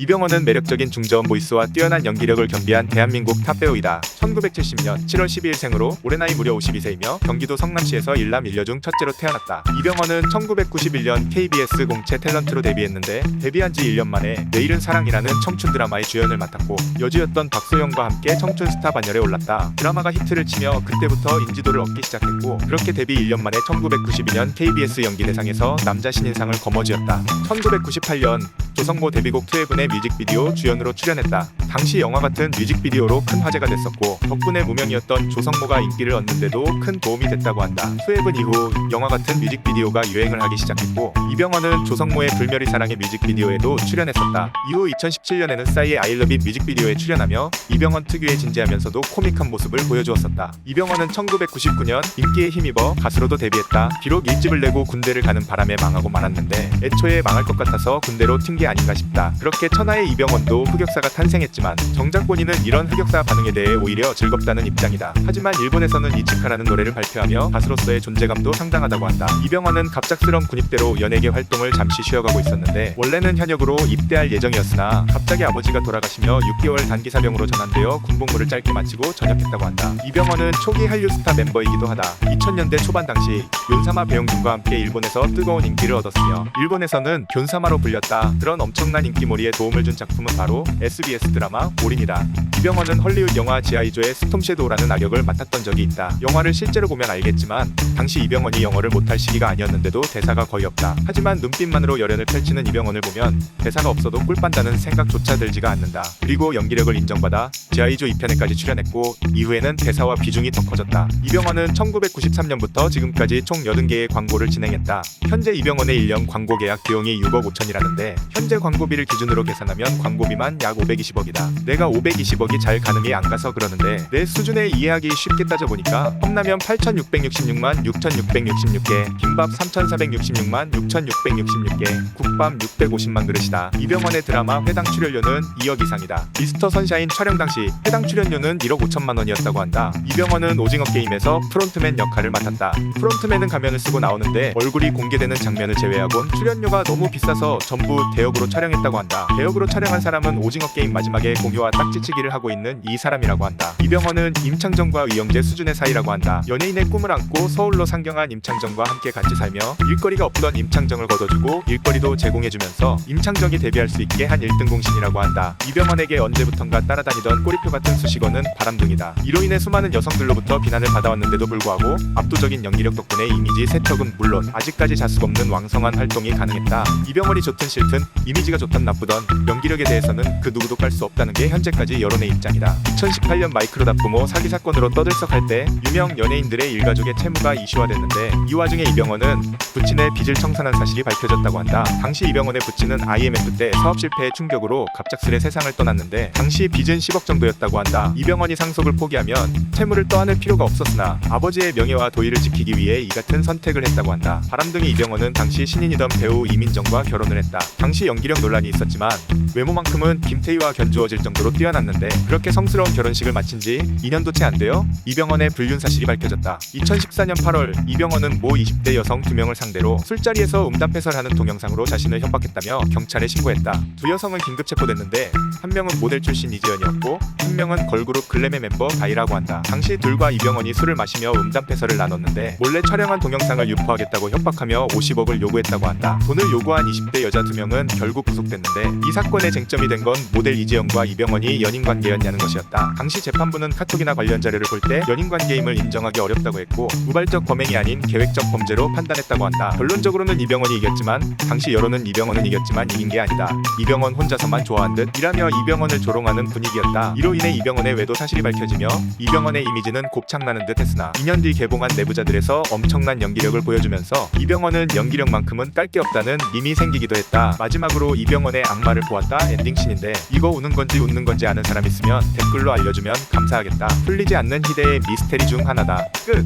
이병헌은 매력적인 중저음 보이스와 뛰어난 연기력을 겸비한 대한민국 탑배우이다. 1970년 7월 12일 생으로 올해 나이 무려 52세이며 경기도 성남시에서 일남 일녀 중 첫째로 태어났다. 이병헌은 1991년 KBS 공채 탤런트로 데뷔했는데 데뷔한 지 1년 만에 내일은 사랑이라는 청춘 드라마의 주연을 맡았고 여주였던 박소영과 함께 청춘 스타 반열에 올랐다. 드라마가 히트를 치며 그때부터 인지도를 얻기 시작했고 그렇게 데뷔 1년 만에 1992년 KBS 연기대상에서 남자 신인상을 거머쥐었다. 1998년 조성모 데뷔곡 2heaven의 뮤직비디오 주연으로 출연했다. 당시 영화 같은 뮤직비디오로 큰 화제가 됐었고 덕분에 무명이었던 조성모가 인기를 얻는데도 큰 도움이 됐다고 한다. 2heaven 이후 영화 같은 뮤직비디오가 유행을 하기 시작했고 이병헌은 조성모의 불멸의 사랑의 뮤직비디오에도 출연했었다. 이후 2017년에는 싸이의 I Love It 뮤직비디오에 출연하며 이병헌 특유의 진지하면서도 코믹한 모습을 보여주었었다. 이병헌은 1999년 인기에 힘입어 가수로도 데뷔했다. 비록 1집을 내고 군대를 가는 바람에 망하고 말았는데 애초에 망할 것 같아서 군대로 튄 게 아닌가 싶다. 그렇게 천하의 이병헌도 흑역사가 탄생했지만 정작 본인은 이런 흑역사 반응에 대해 오히려 즐겁다는 입장이다. 하지만 일본에서는 이치카라는 노래를 발표하며 가수로서의 존재감도 상당하다고 한다. 이병헌은 갑작스런 군입대로 연예계 활동을 잠시 쉬어가고 있었는데 원래는 현역으로 입대할 예정이었으나 갑자기 아버지가 돌아가시며 6개월 단기 사병으로 전환되어 군복무를 짧게 마치고 전역했다고 한다. 이병헌은 초기 한류 스타 멤버이기도 하다. 2000년대 초반 당시 곤사마 배용준과 함께 일본에서 뜨거운 인기를 얻었으며 일본에서는 곤사마로 불렸다. 그런 엄청난 인기몰이에 도움을 준 작품은 바로 SBS 드라마 올인이다. 이병헌은 헐리우드 영화 지아이조의 스톰 섀도우라는 악역을 맡았던 적이 있다. 영화를 실제로 보면 알겠지만 당시 이병헌이 영어를 못할 시기가 아니었는데도 대사가 거의 없다. 하지만 눈빛만으로 열연을 펼치는 이병헌을 보면 대사가 없어도 꿀빤다는 생각조차 들지가 않는다. 그리고 연기력을 인정받아 지아이조 2편에까지 출연했고 이후에는 대사와 비중이 더 커졌다. 이병헌은 1993년부터 지금까지 총 80개의 광고를 진행했다. 현재 이병헌의 1년 광고 계약 비용이 6억 5천이라는데 현재 광고비를 기준으로 계산하면 광고비만 약 520억이다. 내가 520억이 잘 가늠이 안 가서 그러는데 내 수준에 이해하기 쉽게 따져보니까 컵라면 8,666만 6,666개, 김밥 3,466만 6,666개, 국밥 650만 그릇이다. 이병헌의 드라마 회당 출연료는 2억 이상이다. 미스터 선샤인 촬영 당시 회당 출연료는 1억 5천만 원이었다고 한다. 이병헌은 오징어 게임에서 프론트맨 역할을 맡았다. 프론트맨은 가면을 쓰고 나오는데 얼굴이 공개되는 장면을 제외하곤 출연료가 너무 비싸서 전부 대역으로 촬영했다고 한다. 대역으로 촬영한 사람은 오징어 게임 마지막에 공효와 딱지치기를 하고 있는 이 사람이라고 한다. 이병헌은 임창정과 이영재 수준의 사이라고 한다. 연예인의 꿈을 안고 서울로 상경한 임창정과 함께 같이 살며 일거리가 없던 임창정을 걷어주고 일거리도 제공해주면서 임창정이 데뷔할 수 있게 한 1등 공신이라고 한다. 이병헌에게 언제부턴가 따라다니던 꼬리표 같은 수식어는 바람둥이다. 이로 인해 수많은 여성들로부터 비난을 받아왔는데도 불구하고 압도적인 연기력 덕분에 이미지 세척은 물론 아직까지 자숙 없는 왕성한 활동이 가능했다. 이병헌이 좋든 싫든 이미지가 좋든 나쁘던 연기력에 대해서는 그 누구도 깔 수 없다는 게 현재까지 여론의 입장이다. 2018년 마이크로닷 부모 사기 사건으로 떠들썩할 때 유명 연예인들의 일가족의 채무가 이슈화됐는데 이 와중에 이병헌은 부친의 빚을 청산한 사실이 밝혀졌다고 한다. 당시 이병헌의 부친은 IMF 때 사업 실패의 충격으로 갑작스레 세상을 떠났는데 당시 빚은 10억 정도였다고 한다. 이병헌이 상속을 포기하면 채무를 떠안을 필요가 없었으나 아버지의 명예와 도의를 지키기 위해 이 같은 선택을 했다고 한다. 바람둥이 이병헌은 당시 신인이던 배우 이민정과 결혼을 했다. 당시 연기력 논란이 있었지만 외모만큼은 김태희와 견주어질 정도로 뛰어났는데 그렇게 성스러운 결혼식을 마친 지 2년도 채 안 되어 이병헌의 불륜 사실이 밝혀졌다. 2014년 8월 이병헌은 모 20대 여성 2명을 상대로 술자리에서 음담패설하는 동영상으로 자신을 협박했다며 경찰에 신고했다. 두 여성은 긴급 체포됐는데 한 명은 모델 출신 이지연이었고 한 명은 걸그룹 글램의 멤버 다이라고 한다. 당시 둘과 이병헌이 술을 마시며 음담패설을 나눴는데 몰래 촬영한 동영상을 유포하겠다고 협박하며 50억을 요구했다고 한다. 돈을 요구한 20대 여자 2명은 결국 구속됐는데 이 사건의 쟁점이 된 건 모델 이지연과 이병헌이 연인관계였냐는 것이었다. 당시 재판부는 카톡이나 관련 자료를 볼 때 연인관계임을 인정하기 어렵다고 했고 우발적 범행이 아닌 계획적 범죄로 판단했다고 한다. 결론적으로는 이병헌이 이겼지만 당시 여론은 이병헌은 이겼지만 이긴 게 아니다. 이병헌 혼자서만 좋아한 듯 이라며 이병헌을 조롱하는 분위기였다. 이로 인해 이병헌의 외도 사실이 밝혀지며 이병헌의 이미지는 곱창나는 듯 했으나 2년 뒤 개봉한 내부자들에서 엄청난 연기력을 보여주면서 이병헌은 연기력만큼은 깔 게 없다는 밈이 생기기도 했다. 마지막으로 이병헌의 악마를 보았다 엔딩씬인데 이거 우는 건지 웃는 건지 아는 사람 있으면 댓글로 알려주면 감사하겠다. 풀리지 않는 희대의 미스테리 중 하나다. 끝.